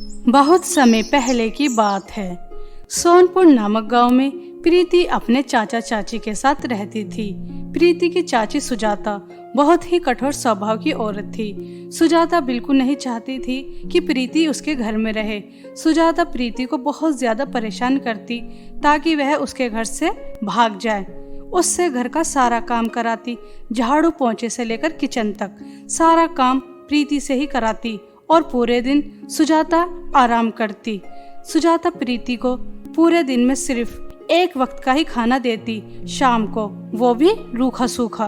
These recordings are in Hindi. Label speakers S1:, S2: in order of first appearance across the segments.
S1: बहुत समय पहले की बात है। सोनपुर नामक गांव में प्रीति अपने चाचा चाची के साथ रहती थी। प्रीति की चाची सुजाता बहुत ही कठोर स्वभाव की औरत थी। सुजाता बिल्कुल नहीं चाहती थी कि प्रीति उसके घर में रहे। सुजाता प्रीति को बहुत ज्यादा परेशान करती ताकि वह उसके घर से भाग जाए। उससे घर का सारा काम कराती, झाड़ू पोंछे से लेकर किचन तक सारा काम प्रीति से ही कराती और पूरे दिन सुजाता आराम करती। सुजाता प्रीति को पूरे दिन में सिर्फ एक वक्त का ही खाना देती, शाम को, वो भी रूखा सूखा।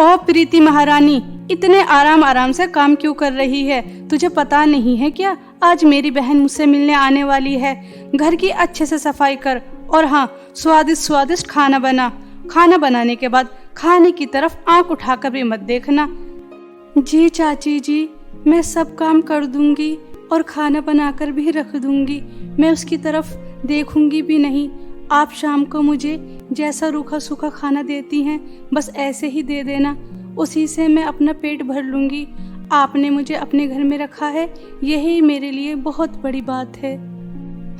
S1: ओ प्रीति महारानी, इतने आराम से काम क्यों कर रही है? तुझे पता नहीं है क्या, आज मेरी बहन मुझसे मिलने आने वाली है। घर की अच्छे से सफाई कर और हाँ, स्वादिष्ट खाना बना। खाना बनाने के बाद खाने की तरफ आंख उठाकर भी मत देखना। जी चाची जी, मैं सब काम कर दूंगी और खाना बनाकर भी रख दूंगी। मैं उसकी तरफ देखूंगी भी नहीं। आप शाम को मुझे जैसा रूखा सूखा खाना देती हैं बस ऐसे ही दे देना, उसी से मैं अपना पेट भर लूंगी। आपने मुझे अपने घर में रखा है, यही मेरे लिए बहुत बड़ी बात है।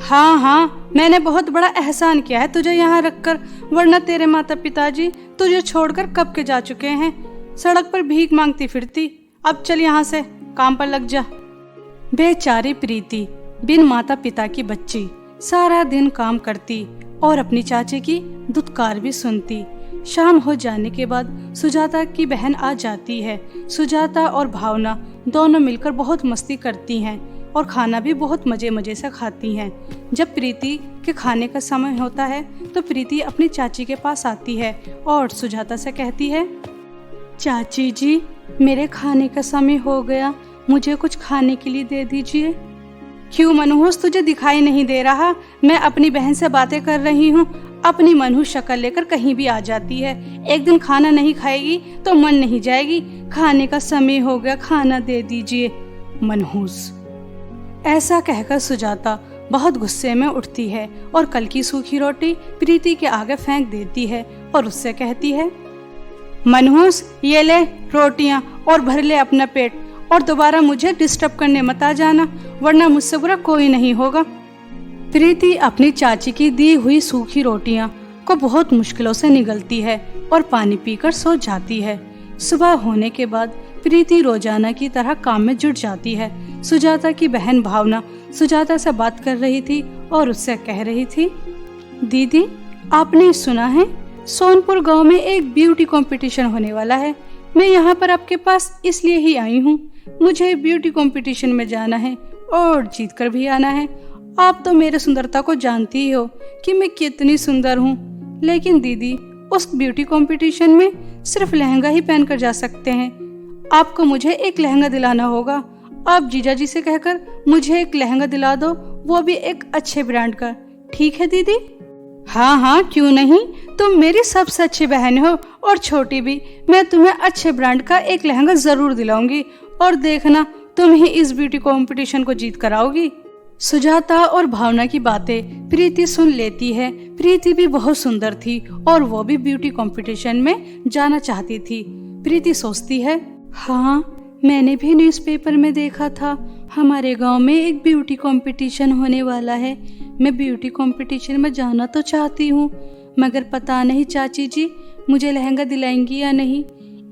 S1: हाँ, मैंने बहुत बड़ा एहसान किया है तुझे यहाँ रखकर, वरना तेरे माता पिताजी तुझे छोड़कर कब के जा चुके हैं। सड़क पर भीख मांगती फिरती। अब चल यहाँ से, काम पर लग जा। बेचारी प्रीति बिन माता पिता की बच्ची सारा दिन काम करती और अपनी चाची की दुत्कार भी सुनती। शाम हो जाने के बाद सुजाता की बहन आ जाती है। सुजाता और भावना दोनों मिलकर बहुत मस्ती करती हैं और खाना भी बहुत मजे से खाती हैं। जब प्रीति के खाने का समय होता है तो प्रीति अपनी चाची के पास आती है और सुजाता से कहती है, चाची जी, मेरे खाने का समय हो गया, मुझे कुछ खाने के लिए दे दीजिए। क्यों मनहूस, तुझे दिखाई नहीं दे रहा? मैं अपनी बहन से बातें कर रही हूँ। अपनी मनहूस शक्ल लेकर कहीं भी आ जाती है। एक दिन खाना नहीं खाएगी तो मन नहीं जाएगी। खाने का समय हो गया, खाना दे दीजिए। मनहूस। ऐसा कहकर सुजाता बहुत गुस्से में उठती है और कल की सूखी रोटी प्रीति के आगे फेंक देती है और उससे कहती है, मनहूस, ये ले रोटियां और भर ले अपना पेट और दोबारा मुझे डिस्टर्ब करने मत आ जाना, वरना मुझसे बुरा कोई नहीं होगा। प्रीति अपनी चाची की दी हुई सूखी रोटियां को बहुत मुश्किलों से निगलती है और पानी पीकर सो जाती है। सुबह होने के बाद प्रीति रोजाना की तरह काम में जुट जाती है। सुजाता की बहन भावना सुजाता से बात कर रही थी और उससे कह रही थी, दीदी, आपने सुना है सोनपुर गांव में एक ब्यूटी कंपटीशन होने वाला है। मैं यहाँ पर आपके पास इसलिए ही आई हूँ। मुझे ब्यूटी कंपटीशन में जाना है और जीत कर भी आना है। आप तो मेरे सुंदरता को जानती ही हो कि मैं कितनी सुंदर हूँ, लेकिन दीदी, उस ब्यूटी कंपटीशन में सिर्फ लहंगा ही पहनकर जा सकते हैं। आपको मुझे एक लहंगा दिलाना होगा। आप जीजा जी से कहकर मुझे एक लहंगा दिला दो, वो भी एक अच्छे ब्रांड का। ठीक है दीदी? हाँ, क्यों नहीं, तुम मेरी सबसे अच्छी बहन हो और छोटी भी। मैं तुम्हें अच्छे ब्रांड का एक लहंगा जरूर दिलाऊंगी और देखना, तुम ही इस ब्यूटी कंपटीशन को जीत कर आओगी। सुजाता और भावना की बातें प्रीति सुन लेती है। प्रीति भी बहुत सुंदर थी और वो भी ब्यूटी कंपटीशन में जाना चाहती थी। प्रीति सोचती है, हाँ, मैंने भी न्यूज़पेपर में देखा था, हमारे गांव में एक ब्यूटी कंपटीशन होने वाला है। मैं ब्यूटी कंपटीशन में जाना तो चाहती हूँ, मगर पता नहीं चाची जी मुझे लहंगा दिलाएंगी या नहीं।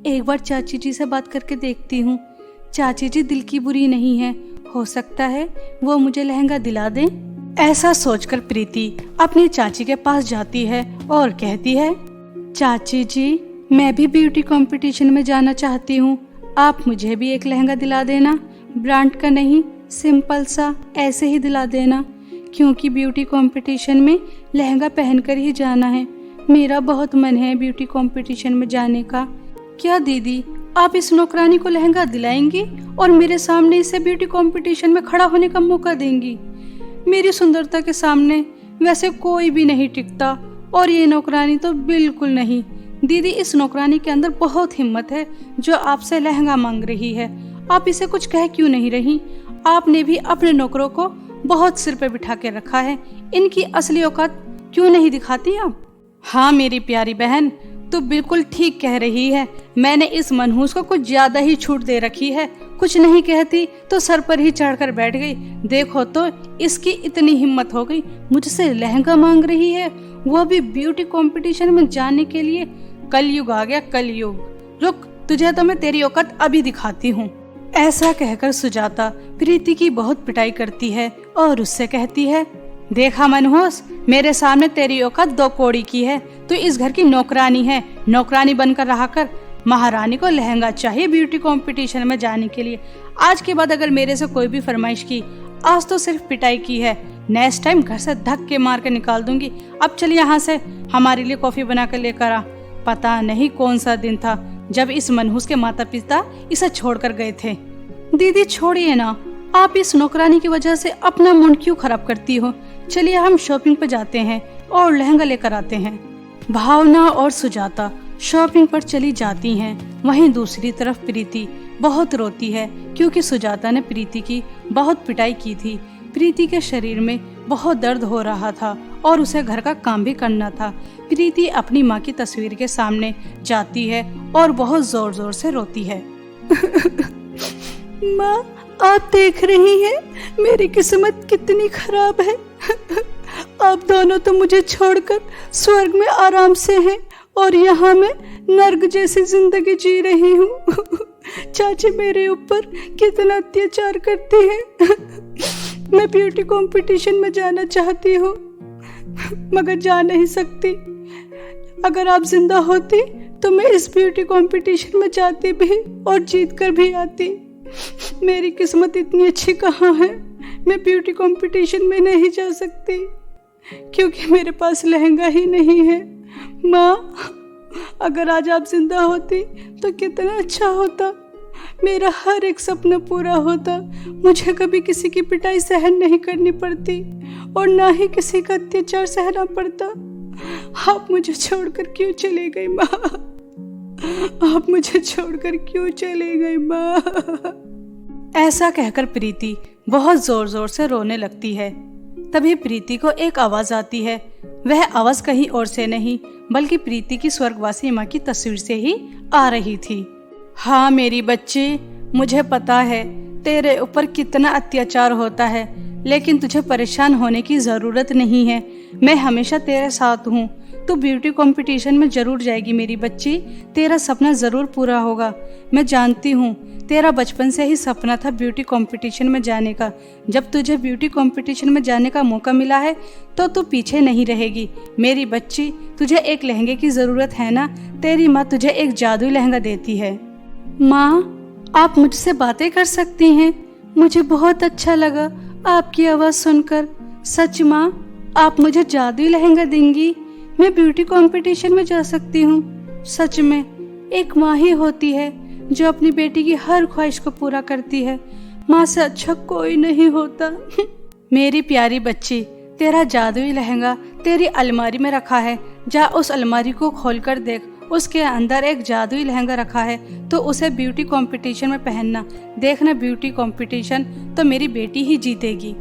S1: एक बार चाची जी से बात करके देखती हूँ। चाची जी दिल की बुरी नहीं है, हो सकता है वो मुझे लहंगा दिला दें। ऐसा सोचकर प्रीति अपनी चाची के पास जाती है और कहती है, चाची जी, मैं भी ब्यूटी कंपटीशन में जाना चाहती हूँ। आप मुझे भी एक लहंगा दिला देना, ब्रांड का नहीं, सिंपल सा ऐसे ही दिला देना, क्योंकि ब्यूटी कंपटीशन में लहंगा पहनकर ही जाना है। मेरा बहुत मन है ब्यूटी कंपटीशन में जाने का। क्या दीदी, आप इस नौकरानी को लहंगा दिलाएंगी और मेरे सामने इसे ब्यूटी कंपटीशन में खड़ा होने का मौका देंगी? मेरी सुंदरता के सामने वैसे कोई भी नहीं टिकता और ये नौकरानी तो बिल्कुल नहीं। दीदी, इस नौकरानी के अंदर बहुत हिम्मत है जो आपसे लहंगा मांग रही है। आप इसे कुछ कह क्यों नहीं रही? आपने भी अपने नौकरों को बहुत सिर पे बिठा के रखा है, इनकी असली औकात क्यों नहीं दिखाती आप? हाँ मेरी प्यारी बहन, तू बिल्कुल ठीक कह रही है। मैंने इस मनहूस को कुछ ज्यादा ही छूट दे रखी है। कुछ नहीं कहती तो सर पर ही चढ़कर बैठ गई। देखो तो इसकी इतनी हिम्मत हो गई, मुझसे लहंगा मांग रही है, वो भी ब्यूटी कंपटीशन में जाने के लिए। कलयुग आ गया, कलयुग। रुक, तुझे तो मैं तेरी औकात अभी दिखाती हूँ। ऐसा कहकर सुजाता प्रीति की बहुत पिटाई करती है और उससे कहती है, देखा मनहूस, मेरे सामने तेरी औकात 2 कौड़ी की है। तू इस घर की नौकरानी है, नौकरानी बनकर रहा कर। महारानी को लहंगा चाहिए ब्यूटी कंपटीशन में जाने के लिए। आज के बाद अगर मेरे से कोई भी फरमाइश की, आज तो सिर्फ पिटाई की है, नेक्स्ट टाइम घर से धक्के मार के निकाल दूंगी। अब चल यहाँ से, हमारे लिए कॉफी बना कर लेकर आ। पता नहीं कौन सा दिन था जब इस मनहूस के माता पिता इसे छोड़कर गए थे। दीदी छोड़िए ना, आप इस नौकरानी की वजह से अपना मूड क्यों खराब करती हो। चलिए हम शॉपिंग पर जाते हैं और लहंगा लेकर आते हैं। भावना और सुजाता शॉपिंग पर चली जाती हैं। वहीं दूसरी तरफ प्रीति बहुत रोती है क्योंकि सुजाता ने प्रीति की बहुत पिटाई की थी। प्रीति के शरीर में बहुत दर्द हो रहा था और उसे घर का काम भी करना था। प्रीति अपनी माँ की तस्वीर के सामने जाती है और बहुत जोर जोर से रोती है। माँ, आप देख रही हैं मेरी किस्मत कितनी खराब है। आप दोनों तो मुझे छोड़कर स्वर्ग में आराम से हैं और यहाँ मैं नर्क जैसी जिंदगी जी रही हूँ। चाची मेरे ऊपर कितना अत्याचार करते हैं। मैं ब्यूटी कंपटीशन में जाना चाहती हूँ मगर जा नहीं सकती। अगर आप जिंदा होती तो मैं इस ब्यूटी कंपटीशन में जाती भी और जीत कर भी आती। मेरी किस्मत इतनी अच्छी कहाँ है, मैं ब्यूटी कंपटीशन में नहीं जा सकती क्योंकि मेरे पास लहंगा ही नहीं है। माँ, अगर आज आप जिंदा होती तो कितना अच्छा होता, मेरा हर एक सपना पूरा होता। मुझे कभी किसी की पिटाई सहन नहीं करनी पड़ती और ना ही किसी का अत्याचार सहना पड़ता। आप मुझे छोड़कर क्यों चले गई माँ? आप मुझे छोड़कर क्यों चले गई माँ? ऐसा कहकर प्रीति बहुत जोर जोर से रोने लगती है। तभी प्रीति को एक आवाज आती है। वह आवाज कहीं और से नहीं बल्कि प्रीति की स्वर्गवासी माँ की तस्वीर से ही आ रही थी। हाँ मेरी बच्ची, मुझे पता है तेरे ऊपर कितना अत्याचार होता है, लेकिन तुझे परेशान होने की जरूरत नहीं है। मैं हमेशा तेरे साथ हूँ। तू ब्यूटी कंपटीशन में जरूर जाएगी मेरी बच्ची, तेरा सपना जरूर पूरा होगा। मैं जानती हूँ तेरा बचपन से ही सपना था ब्यूटी कंपटीशन में जाने का। जब तुझे ब्यूटी कंपटीशन में जाने का मौका मिला है तो तू पीछे नहीं रहेगी मेरी बच्ची। तुझे एक लहंगे की जरूरत है ना, तेरी माँ तुझे एक जादुई लहंगा देती है। माँ, आप मुझसे बातें कर सकती हैं। मुझे बहुत अच्छा लगा आपकी आवाज़ सुनकर। सच माँ, आप मुझे जादुई लहंगा देंगी? मैं ब्यूटी कंपटीशन में जा सकती हूँ। सच में एक माँ ही होती है जो अपनी बेटी की हर ख्वाहिश को पूरा करती है। माँ से अच्छा कोई नहीं होता। मेरी प्यारी बच्ची, तेरा जादुई लहंगा तेरी अलमारी में रखा है। जा उस अलमारी को खोलकर देख, उसके अंदर एक जादुई लहंगा रखा है, तो उसे ब्यूटी कंपटीशन में पहनना। देखना ब्यूटी कंपटीशन तो मेरी बेटी ही जीतेगी।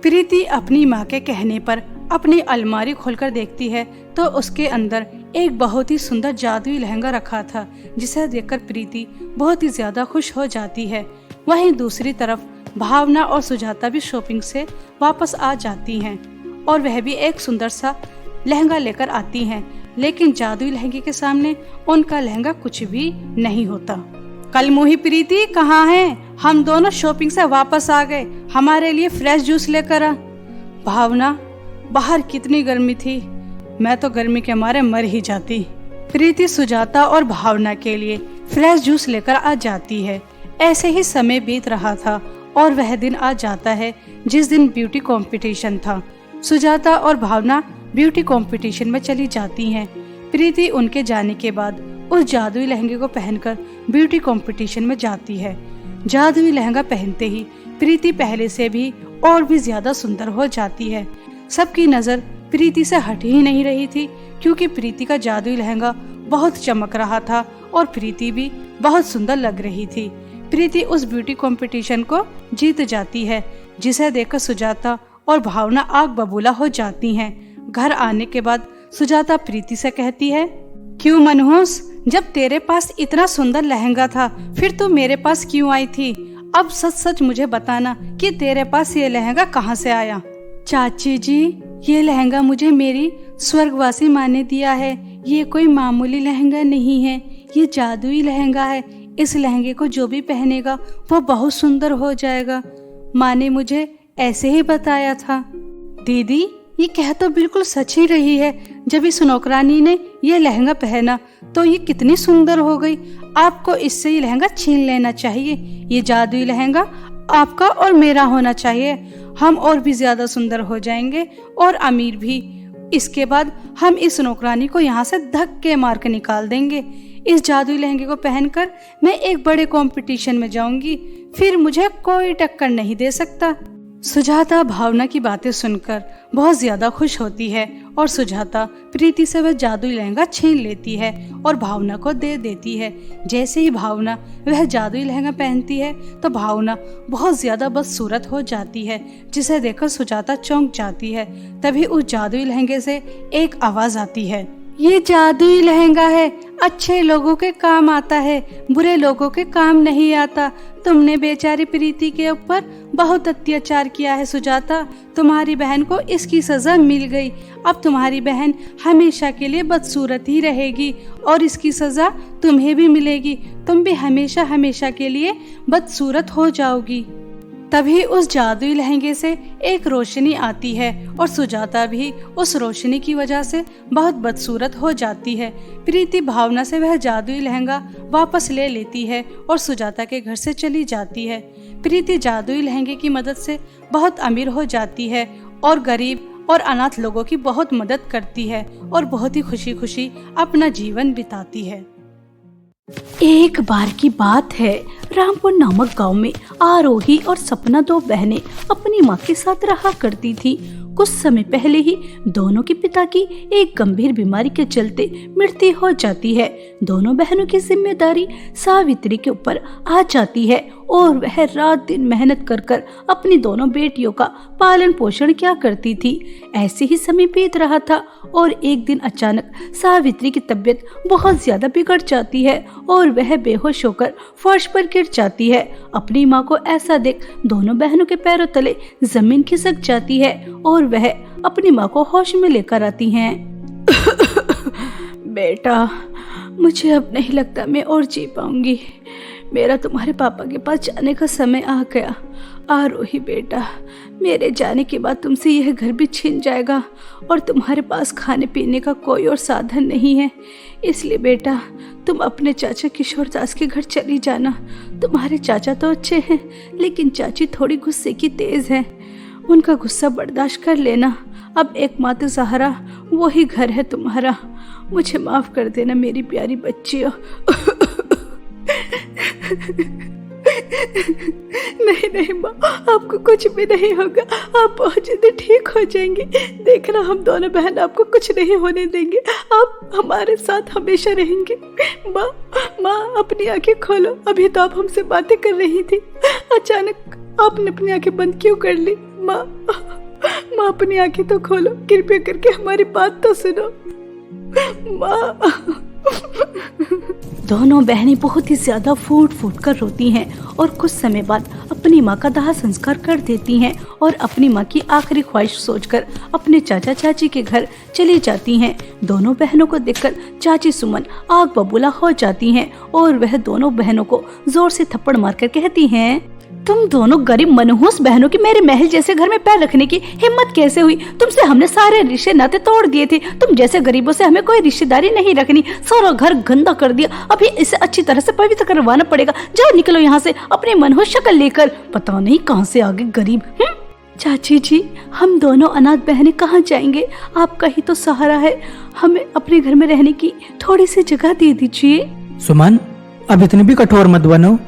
S1: प्रीति अपनी माँ के कहने पर अपनी अलमारी खोलकर देखती है तो उसके अंदर एक बहुत ही सुंदर जादुई लहंगा रखा था, जिसे देखकर प्रीति बहुत ही ज्यादा खुश हो जाती है। वहीं दूसरी तरफ भावना और सुजाता भी शॉपिंग से वापस आ जाती हैं और वह भी एक सुंदर सा लहंगा लेकर आती हैं, लेकिन जादुई लहंगे के सामने उनका लहंगा कुछ भी नहीं होता। कल मुही प्रीति कहाँ है? हम दोनों शॉपिंग से वापस आ गए, हमारे लिए फ्रेश जूस लेकर आ। भावना, बाहर कितनी गर्मी थी, मैं तो गर्मी के मारे मर ही जाती। प्रीति सुजाता और भावना के लिए फ्रेश जूस लेकर आ जाती है। ऐसे ही समय बीत रहा था और वह दिन आ जाता है जिस दिन ब्यूटी कंपटीशन था। सुजाता और भावना ब्यूटी कंपटीशन में चली जाती हैं। प्रीति उनके जाने के बाद उस जादुई लहंगे को पहनकर ब्यूटी कंपटीशन में जाती है। जादुई लहंगा पहनते ही प्रीति पहले से भी और भी ज्यादा सुंदर हो जाती है। सबकी नजर प्रीति से हट ही नहीं रही थी क्योंकि प्रीति का जादुई लहंगा बहुत चमक रहा था और प्रीति भी बहुत सुंदर लग रही थी। प्रीति उस ब्यूटी कंपटीशन को जीत जाती है, जिसे देखकर सुजाता और भावना आग बबूला हो जाती हैं। घर आने के बाद सुजाता प्रीति से कहती है, क्यों मनहूस, जब तेरे पास इतना सुंदर लहंगा था फिर तू मेरे पास क्यों आई थी? अब सच सच मुझे बताना कि तेरे पास ये लहंगा कहाँ से आया। चाची जी, ये लहंगा मुझे मेरी स्वर्गवासी माँ ने दिया है। ये कोई मामूली लहंगा नहीं है, ये जादुई लहंगा है। इस लहंगे को जो भी पहनेगा वो बहुत सुंदर हो जाएगा। माँ ने मुझे ऐसे ही बताया था। दीदी, ये कह तो बिल्कुल सच ही रही है। जब इस नौकरानी ने ये लहंगा पहना तो ये कितनी सुंदर हो गई। आपको इससे ये लहंगा छीन लेना चाहिए। ये जादुई लहंगा आपका और मेरा होना चाहिए। हम और भी ज्यादा सुंदर हो जाएंगे और अमीर भी। इसके बाद हम इस नौकरानी को यहाँ से धक्के मार के निकाल देंगे। इस जादुई लहंगे को पहनकर मैं एक बड़े कंपटीशन में जाऊंगी, फिर मुझे कोई टक्कर नहीं दे सकता। सुजाता भावना की बातें सुनकर बहुत ज्यादा खुश होती है और सुजाता प्रीति से वह जादुई लहंगा छीन लेती है और भावना को दे देती है। जैसे ही भावना वह जादुई लहंगा पहनती है तो भावना बहुत ज्यादा बदसूरत हो जाती है, जिसे देखकर सुजाता चौंक जाती है। तभी उस जादुई लहंगे से एक आवाज आती है, ये जादुई लहंगा है, अच्छे लोगों के काम आता है, बुरे लोगों के काम नहीं आता। तुमने बेचारी प्रीति के ऊपर बहुत अत्याचार किया है सुजाता। तुम्हारी बहन को इसकी सजा मिल गई। अब तुम्हारी बहन हमेशा के लिए बदसूरत ही रहेगी और इसकी सजा तुम्हें भी मिलेगी। तुम भी हमेशा हमेशा के लिए बदसूरत हो जाओगी। तभी उस जादुई लहंगे से एक रोशनी आती है और सुजाता भी उस रोशनी की वजह से बहुत बदसूरत हो जाती है। प्रीति भावना से वह जादुई लहंगा वापस ले लेती है और सुजाता के घर से चली जाती है। प्रीति जादुई लहंगे की मदद से बहुत अमीर हो जाती है और गरीब और अनाथ लोगों की बहुत मदद करती है और बहुत ही खुशी खुशी अपना जीवन बिताती है।
S2: एक बार की बात है, रामपुर नामक गांव में आरोही और सपना दो बहनें अपनी माँ के साथ रहा करती थी। कुछ समय पहले ही दोनों के पिता की एक गंभीर बीमारी के चलते मृत्यु हो जाती है। दोनों बहनों की जिम्मेदारी सावित्री के ऊपर आ जाती है और वह रात दिन मेहनत कर कर अपनी दोनों बेटियों का पालन पोषण किया करती थी। ऐसे ही समय बीत रहा था और एक दिन अचानक सावित्री की तबीयत बहुत ज्यादा बिगड़ जाती है और वह बेहोश होकर फर्श पर गिर जाती है। अपनी माँ को ऐसा देख दोनों बहनों के पैरों तले जमीन खिसक जाती है और वह अपनी माँ को होश में लेकर आती हैं। बेटा, मुझे अब नहीं लगता मैं और जी पाऊंगी। मेरा तुम्हारे पापा के पास जाने का समय आ गया। आरोही बेटा, मेरे जाने के बाद तुमसे यह घर भी छीन जाएगा और तुम्हारे पास खाने पीने का कोई और साधन नहीं है। इसलिए बेटा, तुम अपने चाचा किशोर दास के घर चली जाना। तुम्हारे चाचा तो अच्छे हैं, लेकिन चाची थोड़ी गुस्से की तेज है। उनका गुस्सा बर्दाश्त कर लेना। अब एकमात्र सहारा वही घर है तुम्हारा। मुझे माफ कर देना मेरी प्यारी बच्चियों। नहीं नहीं माँ, आपको कुछ भी नहीं होगा। आप बहुत जल्दी ठीक हो जाएंगे। देखना, हम दोनों बहन आपको कुछ नहीं होने देंगे। आप हमारे साथ हमेशा रहेंगे। माँ, अपनी आंखें खोलो। अभी तो आप हमसे बातें कर रही थी, अचानक आपने अपनी आंखें बंद क्यों कर ली? माँ, अपनी आंखें तो खोलो। कृपया करके हमारी बात तो सुनो माँ। दोनों बहनें बहुत ही ज्यादा फूट फूट कर रोती हैं और कुछ समय बाद अपनी माँ का दाह संस्कार कर देती हैं और अपनी माँ की आखिरी ख्वाहिश सोचकर अपने चाचा चाची के घर चली जाती हैं। दोनों बहनों को देखकर चाची सुमन आग बबूला हो जाती हैं और वह दोनों बहनों को जोर से थप्पड़ मारकर कहती हैं, तुम दोनों गरीब मनहूस बहनों की मेरे महल जैसे घर में पैर रखने की हिम्मत कैसे हुई? तुमसे हमने सारे रिश्ते नाते तोड़ दिए थे। तुम जैसे गरीबों से हमें कोई रिश्तेदारी नहीं रखनी। सारा घर गंदा कर दिया। अभी इसे अच्छी तरह से पवित्र करवाना पड़ेगा। जाओ, निकलो यहाँ से अपनी मनहूस शक्ल लेकर। पता नहीं कहाँ से आ गए गरीब। चाची जी, हम दोनों अनाथ बहनें कहाँ जाएंगे? आपका ही तो सहारा है। हमें अपने घर में रहने की थोड़ी सी जगह दे दीजिए।
S3: सुमन, अब इतनी भी कठोर मत बनो।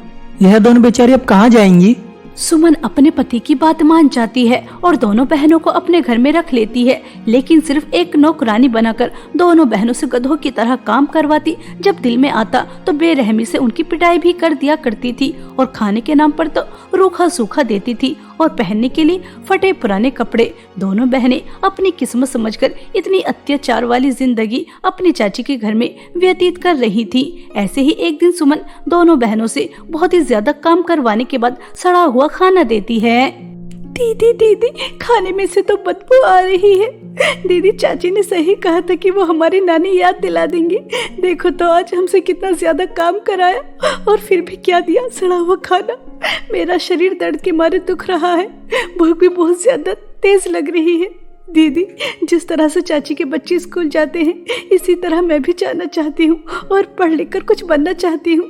S3: यह दोनों बेचारी अब कहाँ जाएंगी?
S2: सुमन अपने पति की बात मान जाती है और दोनों बहनों को अपने घर में रख लेती है, लेकिन सिर्फ एक नौकरानी बनाकर दोनों बहनों से गधों की तरह काम करवाती। जब दिल में आता तो बेरहमी से उनकी पिटाई भी कर दिया करती थी और खाने के नाम पर तो रूखा सूखा देती थी और पहनने के लिए फटे पुराने कपड़े। दोनों बहनें अपनी किस्मत समझकर इतनी अत्याचार वाली जिंदगी अपनी चाची के घर में व्यतीत कर रही थी। ऐसे ही एक दिन सुमन दोनों बहनों से बहुत ही ज्यादा काम करवाने के बाद सड़ा हुआ खाना देती है।
S1: दीदी दीदी, खाने में से तो बदबू आ रही है। दीदी, चाची ने सही कहा था कि वो हमारी नानी याद दिला देंगी। देखो तो आज हमसे कितना ज्यादा काम कराया और फिर भी क्या दिया, सड़ा हुआ खाना। मेरा शरीर दर्द के मारे दुख रहा है, भूख भी बहुत ज्यादा तेज लग रही है। दीदी, जिस तरह से चाची के बच्चे स्कूल जाते हैं, इसी तरह मैं भी जाना चाहती हूँ और पढ़ लिख कर कुछ बनना चाहती हूँ,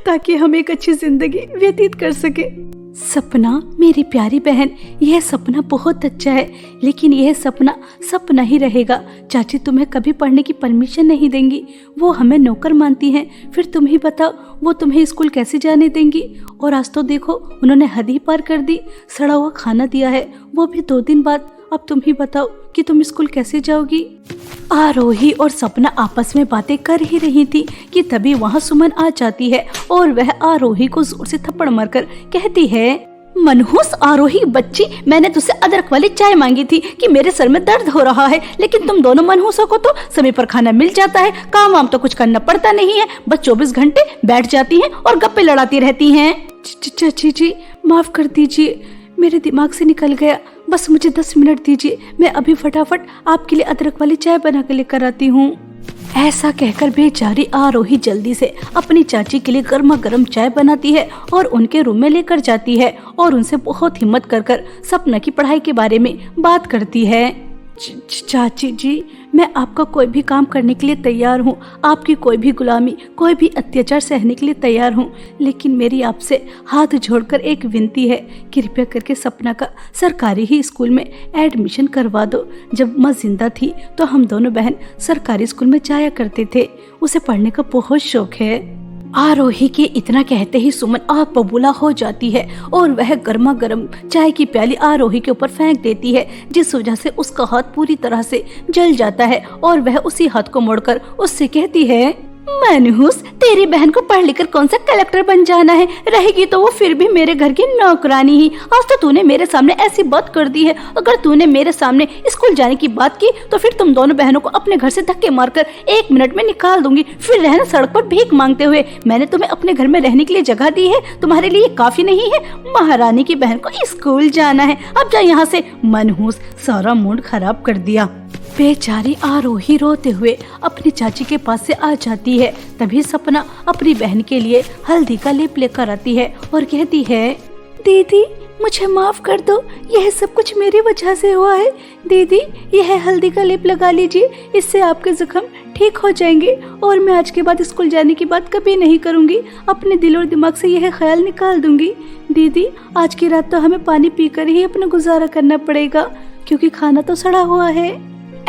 S1: ताकि हम एक अच्छी जिंदगी व्यतीत कर सके।
S2: सपना, मेरी प्यारी बहन, यह सपना बहुत अच्छा है, लेकिन यह सपना सपना ही रहेगा। चाची तुम्हें कभी पढ़ने की परमिशन नहीं देंगी, वो हमें नौकर मानती हैं। फिर तुम ही बताओ, वो तुम्हें स्कूल कैसे जाने देंगी? और आज तो देखो, उन्होंने हद ही पार कर दी, सड़ा हुआ खाना दिया है, वो भी 2 दिन बाद। अब तुम ही बताओ कि तुम स्कूल कैसे जाओगी? आरोही और सपना आपस में बातें कर ही रही थी कि तभी वहाँ सुमन आ जाती है और वह आरोही को जोर से थप्पड़ मारकर कहती है, मनहूस आरोही बच्ची, मैंने तुझसे अदरक वाली चाय मांगी थी कि मेरे सर में दर्द हो रहा है, लेकिन तुम दोनों मनहूसों को तो समय पर खाना मिल जाता है, काम वाम तो कुछ करना पड़ता नहीं है, बस 24 घंटे बैठ जाती हैं और गप्पे लड़ाती रहती हैं। चाची जी, माफ कर दीजिए, मेरे दिमाग से निकल गया। बस मुझे 10 मिनट दीजिए, मैं अभी फटाफट आपके लिए अदरक वाली चाय बना के लेकर आती हूँ। ऐसा कहकर बेचारी आरोही जल्दी से अपनी चाची के लिए गर्मा गर्म चाय बनाती है और उनके रूम में लेकर जाती है और उनसे बहुत हिम्मत कर सपना की पढ़ाई के बारे में बात करती है। चाची जी, मैं आपका कोई भी काम करने के लिए तैयार हूँ, आपकी कोई भी गुलामी, कोई भी अत्याचार सहने के लिए तैयार हूँ, लेकिन मेरी आपसे हाथ जोड़कर एक विनती है, कृपया करके सपना का सरकारी ही स्कूल में एडमिशन करवा दो। जब माँ जिंदा थी तो हम दोनों बहन सरकारी स्कूल में जाया करते थे, उसे पढ़ने का बहुत शौक है। आरोही के इतना कहते ही सुमन आग बबूला हो जाती है और वह गर्मा गर्म चाय की प्याली आरोही के ऊपर फेंक देती है, जिस वजह से उसका हाथ पूरी तरह से जल जाता है और वह उसी हाथ को मोड़कर उससे कहती है, मनहूस, तेरी बहन को पढ़ लिखकर कौन सा कलेक्टर बन जाना है, रहेगी तो वो फिर भी मेरे घर की नौकरानी ही। आज तो तूने मेरे सामने ऐसी बात कर दी है, अगर तूने मेरे सामने स्कूल जाने की बात की तो फिर तुम दोनों बहनों को अपने घर से धक्के मारकर 1 मिनट में निकाल दूंगी, फिर रहना सड़क पर भीख मांगते हुए। मैंने तुम्हें अपने घर में रहने के लिए जगह दी है, तुम्हारे लिए काफी नहीं है? महारानी की बहन को स्कूल जाना है, अब जा यहाँ से। मनहूस, सारा मूड खराब कर दिया। बेचारी आरोही रोते हुए अपनी चाची के पास से आ जाती है। तभी सपना अपनी बहन के लिए हल्दी का लेप लेकर आती है और कहती है, दीदी मुझे माफ कर दो, यह सब कुछ मेरी वजह से हुआ है। दीदी, यह हल्दी का लेप लगा लीजिए, इससे आपके जख्म ठीक हो जाएंगे और मैं आज के बाद स्कूल जाने की बात कभी नहीं करूंगी, अपने दिल और दिमाग से यह ख्याल निकाल दूंगी। दीदी, आज की रात तो हमें पानी पीकर ही अपना गुजारा करना पड़ेगा, क्योंकि खाना तो सड़ा हुआ है।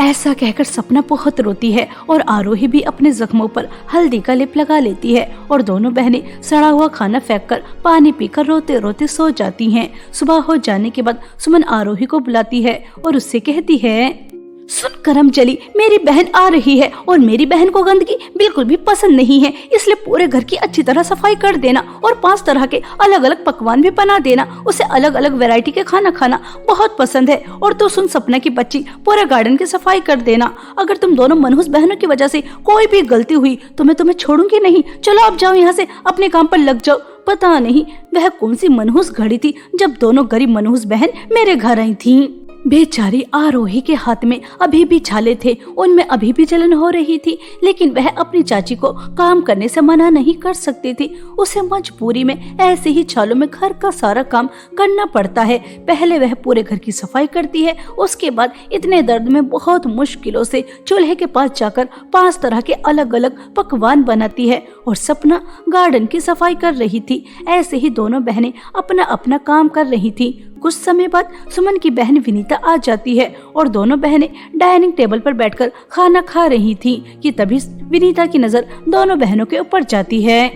S2: ऐसा कहकर सपना बहुत रोती है और आरोही भी अपने जख्मों पर हल्दी का लेप लगा लेती है और दोनों बहनें सड़ा हुआ खाना फेंककर पानी पीकर रोते रोते सो जाती हैं। सुबह हो जाने के बाद सुमन आरोही को बुलाती है और उससे कहती है, सुन करम चली, मेरी बहन आ रही है और मेरी बहन को गंदगी बिल्कुल भी पसंद नहीं है, इसलिए पूरे घर की अच्छी तरह सफाई कर देना और 5 तरह के अलग अलग पकवान भी बना देना। उसे अलग अलग वैरायटी के खाना खाना बहुत पसंद है। और तो सुन सपना की बच्ची, पूरे गार्डन की सफाई कर देना। अगर तुम दोनों मनहूस बहनों की वजह से कोई भी गलती हुई तो मैं तुम्हें छोड़ूंगी नहीं। चलो अब जाओ यहाँ से, अपने काम पर लग जाओ। पता नहीं वह कौन सी मनहूस घड़ी थी जब दोनों गरीब मनहूस बहन मेरे घर आई थी। बेचारी आरोही के हाथ में अभी भी छाले थे, उनमें अभी भी जलन हो रही थी, लेकिन वह अपनी चाची को काम करने से मना नहीं कर सकती थी। उसे मजबूरी में ऐसे ही छालों में घर का सारा काम करना पड़ता है। पहले वह पूरे घर की सफाई करती है, उसके बाद इतने दर्द में बहुत मुश्किलों से चूल्हे के पास जाकर 5 तरह के अलग अलग पकवान बनाती है और सपना गार्डन की सफाई कर रही थी। ऐसे ही दोनों बहनें अपना अपना काम कर रही थी। कुछ समय बाद सुमन की बहन विनीता आ जाती है और दोनों बहनें डाइनिंग टेबल पर बैठकर खाना खा रही थी कि तभी विनीता की नजर दोनों बहनों के ऊपर जाती है।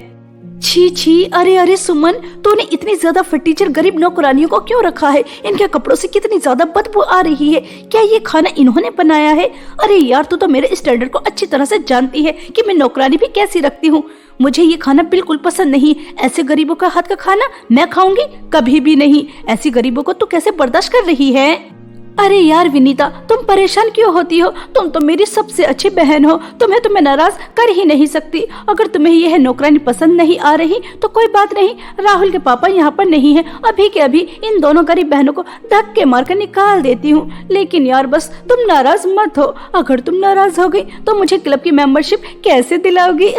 S2: छी छी, अरे अरे सुमन, तूने इतनी ज्यादा फटीचर गरीब नौकरानियों को क्यों रखा है? इनके कपड़ों से कितनी ज्यादा बदबू आ रही है। क्या ये खाना इन्होंने बनाया है? अरे यार, तू तो मेरे स्टैंडर्ड को अच्छी तरह से जानती है कि मैं नौकरानी भी कैसी रखती हूँ। मुझे ये खाना बिल्कुल पसंद नहीं। ऐसे गरीबों का हाथ का खाना मैं खाऊंगी? कभी भी नहीं। ऐसी गरीबों को तू कैसे बर्दाश्त कर रही है? अरे यार विनीता, तुम परेशान क्यों होती हो? तुम तो मेरी सबसे अच्छी बहन हो, तुम्हें तो मैं नाराज कर ही नहीं सकती। अगर तुम्हें यह नौकरानी पसंद नहीं आ रही तो कोई बात नहीं, राहुल के पापा यहाँ पर नहीं है, अभी के अभी इन दोनों गरीब बहनों को धक्के मारकर निकाल देती हूँ। लेकिन यार बस तुम नाराज मत हो। अगर तुम नाराज हो गई तो मुझे क्लब की मेंबरशिप कैसे दिलाओगी?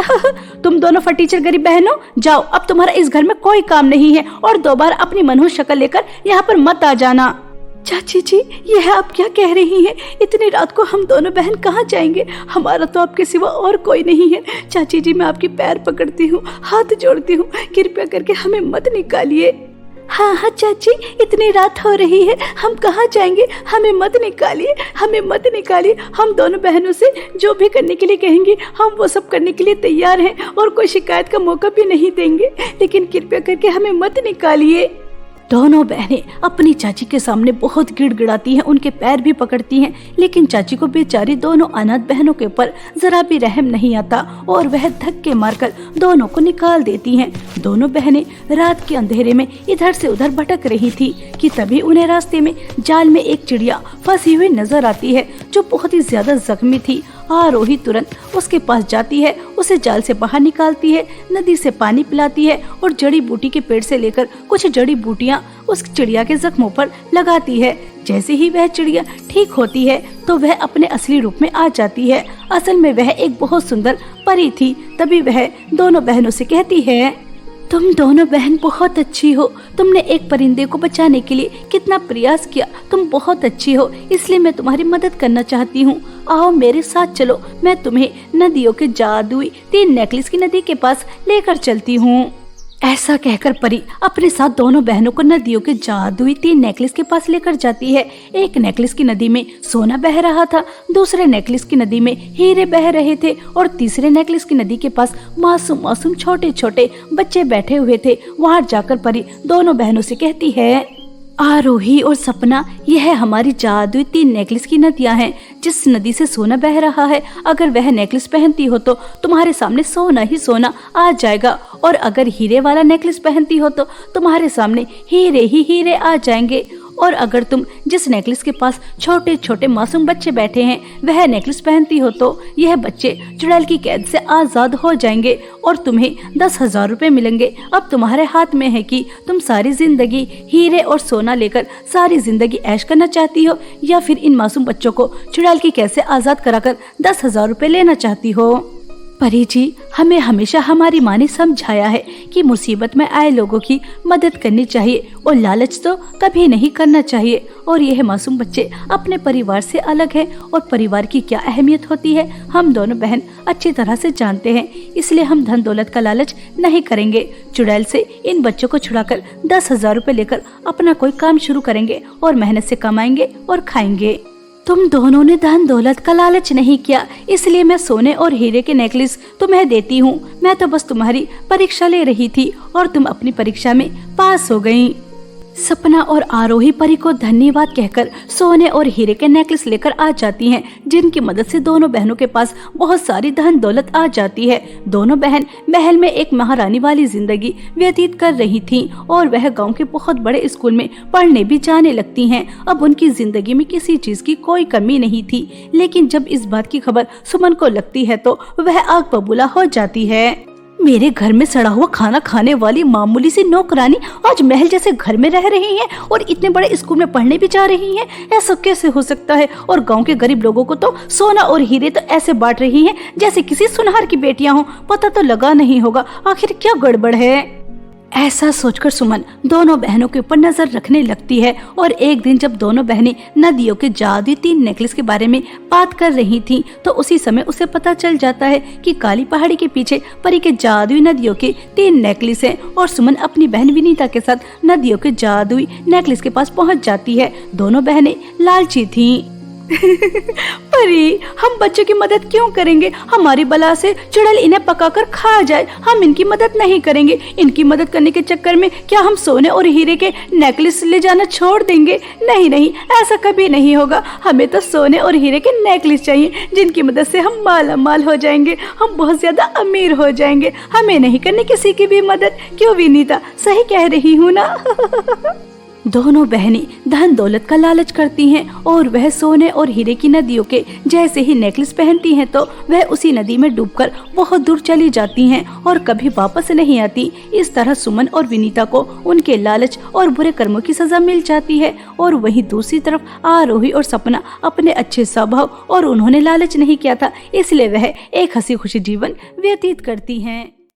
S2: तुम दोनों फटीचर गरीब बहनों, जाओ, अब तुम्हारा इस घर में कोई काम नहीं है और दोबारा अपनी मनहूस शक्ल लेकर यहाँ पर मत आ जाना। चाची जी, यह आप क्या कह रही हैं? इतनी रात को हम दोनों बहन कहाँ जाएंगे? हमारा तो आपके सिवा और कोई नहीं है। चाची जी, मैं आपकी पैर पकड़ती हूँ, हाथ जोड़ती हूँ, कृपया करके हमें मत निकालिए। हाँ हाँ चाची, इतनी रात हो रही है, हम कहाँ जाएंगे? हमें मत निकालिए, हमें मत निकालिए। हम दोनों बहनों से जो भी करने के लिए कहेंगे हम वो सब करने के लिए तैयार हैं और कोई शिकायत का मौका भी नहीं देंगे, लेकिन कृपया करके हमें मत निकालिए। दोनों बहनें अपनी चाची के सामने बहुत गिड़गिड़ाती हैं, उनके पैर भी पकड़ती हैं, लेकिन चाची को बेचारी दोनों अनाथ बहनों के ऊपर जरा भी रहम नहीं आता और वह धक्के मारकर दोनों को निकाल देती हैं। दोनों बहनें रात के अंधेरे में इधर से उधर भटक रही थी कि तभी उन्हें रास्ते में जाल में एक चिड़िया फंसी हुई नजर आती है जो बहुत ही ज्यादा जख्मी थी। आरोही तुरंत उसके पास जाती है, उसे जाल से बाहर निकालती है, नदी से पानी पिलाती है और जड़ी बूटी के पेड़ से लेकर कुछ जड़ी बूटियां उस चिड़िया के जख्मों पर लगाती है। जैसे ही वह चिड़िया ठीक होती है तो वह अपने असली रूप में आ जाती है। असल में वह एक बहुत सुंदर परी थी। तभी वह दोनों बहनों से कहती है, तुम दोनों बहन बहुत अच्छी हो। तुमने एक परिंदे को बचाने के लिए कितना प्रयास किया। तुम बहुत अच्छी हो, इसलिए मैं तुम्हारी मदद करना चाहती हूँ। आओ मेरे साथ चलो, मैं तुम्हें नदियों के जादुई 3 नेकलेस की नदी के पास लेकर चलती हूँ। ऐसा कहकर परी अपने साथ दोनों बहनों को नदियों के जादुई 3 नेकलेस के पास लेकर जाती है। एक नेकलेस की नदी में सोना बह रहा था, दूसरे नेकलेस की नदी में हीरे बह रहे थे और तीसरे नेकलेस की नदी के पास मासूम मासूम छोटे छोटे बच्चे बैठे हुए थे। वहां जाकर परी दोनों बहनों से कहती है, आरोही और सपना, यह हमारी जादुई 3 नेकलेस की नदियां हैं। जिस नदी से सोना बह रहा है, अगर वह नेकलेस पहनती हो तो तुम्हारे सामने सोना ही सोना आ जाएगा, और अगर हीरे वाला नेकलेस पहनती हो तो तुम्हारे सामने हीरे ही हीरे आ जाएंगे। और अगर तुम जिस नेकलेस के पास छोटे छोटे मासूम बच्चे बैठे हैं वह नेकलेस पहनती हो तो यह बच्चे चुड़ैल की कैद से आजाद हो जाएंगे और तुम्हें 10,000 रुपए मिलेंगे। अब तुम्हारे हाथ में है कि तुम सारी जिंदगी हीरे और सोना लेकर सारी जिंदगी ऐश करना चाहती हो या फिर इन मासूम बच्चों को चुड़ैल की कैद से आजाद कराकर 10,000 रुपए लेना चाहती हो। परी जी, हमें हमेशा हमारी माँ ने समझाया है कि मुसीबत में आए लोगों की मदद करनी चाहिए और लालच तो कभी नहीं करना चाहिए। और यह मासूम बच्चे अपने परिवार से अलग हैं और परिवार की क्या अहमियत होती है हम दोनों बहन अच्छी तरह से जानते हैं, इसलिए हम धन दौलत का लालच नहीं करेंगे। चुड़ैल से इन बच्चों को छुड़ाकर 10,000 रुपए लेकर अपना कोई काम शुरू करेंगे और मेहनत से कमाएंगे और खाएंगे। तुम दोनों ने धन दौलत का लालच नहीं किया, इसलिए मैं सोने और हीरे के नेकलेस तुम्हें देती हूँ। मैं तो बस तुम्हारी परीक्षा ले रही थी और तुम अपनी परीक्षा में पास हो गई। सपना और आरोही परी को धन्यवाद कहकर सोने और हीरे के नेकलेस लेकर आ जाती हैं, जिनकी मदद से दोनों बहनों के पास बहुत सारी धन दौलत आ जाती है। दोनों बहन महल में एक महारानी वाली जिंदगी व्यतीत कर रही थीं और वह गांव के बहुत बड़े स्कूल में पढ़ने भी जाने लगती हैं। अब उनकी जिंदगी में किसी चीज की कोई कमी नहीं थी, लेकिन जब इस बात की खबर सुमन को लगती है तो वह आग बबूला हो जाती है। मेरे घर में सड़ा हुआ खाना खाने वाली मामूली सी नौकरानी आज महल जैसे घर में रह रही हैं और इतने बड़े स्कूल में पढ़ने भी जा रही हैं। ऐसा कैसे हो सकता है? और गांव के गरीब लोगों को तो सोना और हीरे तो ऐसे बांट रही हैं जैसे किसी सुनहर की बेटियां हों। पता तो लगा नहीं होगा आखिर क्या गड़बड़ है। ऐसा सोचकर सुमन दोनों बहनों के ऊपर नजर रखने लगती है और एक दिन जब दोनों बहनें नदियों के जादुई 3 नेकलेस के बारे में बात कर रही थीं, तो उसी समय उसे पता चल जाता है कि काली पहाड़ी के पीछे परी के जादुई नदियों के 3 नेकलेस हैं और सुमन अपनी बहन विनीता के साथ नदियों के जादुई नेकलेस के पास पहुंच जाती है। दोनों बहनें लालची थीं। परी, हम बच्चों की मदद क्यों करेंगे? हमारी बला से चुड़ैल इन्हें पकाकर खा जाए, हम इनकी मदद नहीं करेंगे। इनकी मदद करने के चक्कर में क्या हम सोने और हीरे के नेकलेस ले जाना छोड़ देंगे? नहीं नहीं, ऐसा कभी नहीं होगा। हमें तो सोने और हीरे के नेकलेस चाहिए, जिनकी मदद से हम माला माल हो जाएंगे, हम बहुत ज्यादा अमीर हो जाएंगे। हमें नहीं करनी किसी की भी मदद। क्यों विनीता, सही कह रही हूँ ना? दोनों बहनें धन दौलत का लालच करती हैं और वह सोने और हीरे की नदियों के जैसे ही नेकलेस पहनती हैं तो वह उसी नदी में डूबकर बहुत दूर चली जाती हैं और कभी वापस नहीं आती। इस तरह सुमन और विनीता को उनके लालच और बुरे कर्मों की सजा मिल जाती है। और वहीं दूसरी तरफ आरोही और सपना अपने अच्छे स्वभाव और उन्होंने लालच नहीं किया था, इसलिए वह एक हंसी खुशी जीवन व्यतीत करती हैं।